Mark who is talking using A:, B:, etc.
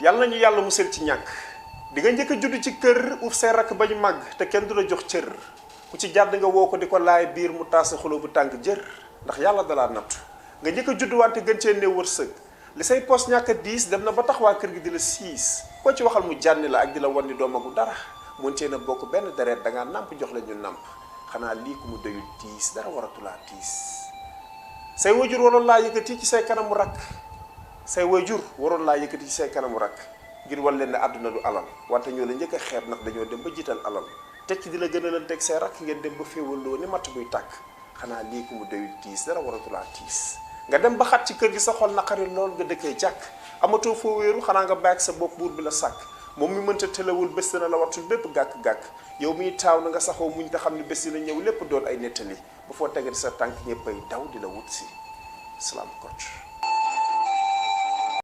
A: yàlla nañu yàlla musal ci ñàkk di nga njëkk a judd ci kër uf say rakk bañu màgg te kenn du la jox cër ku ci jàdd nga woo ko di ko laay biir mu taas sa xuloo bu tàng jër ndax yàlla dalaa nattu nga njëkk a judd wante gën cee néew wërsëg li say pos ñàkk a diis dem na ba tax waa kër gi di la siis koo ci waxal mu jànni la ak di la wan ni doomagu dara mun cee na bokk benn deret dangaa nàmp jox la ñu nàmp xanaa lii ku mu doyul tiis dara waratulaa tiis say wajur waroon laa yëkkati ci say kanamu rakk say wajur waroon laa yëkkati ci say kanamu rakk ngir wan leen ne àdduna du alal wante ñoo la njëkk a xeeb ndax dañoo dem ba jiital alal teg ci di la gën a leen teg say rakk ngeen dem ba féewaloo ni matt buy tàkk xanaa lii ku mu doyul tiis dara waratulaa tiis nga dem ba xat ci kër gi sa xol naqari lool nga dëkkee jàkk amatoo foo wéeru xanaa nga bàyyi sa bopp buur bi la sàkk moom mi mënta tëlawul bés dina la wattul bépp gàkk-gàkk yow miy taaw na nga saxoo muñ te xam ne bés dina ñëw lépp doon ay nettali ba foo tegati sa tànk ñëppay daw di la wut si salaam coach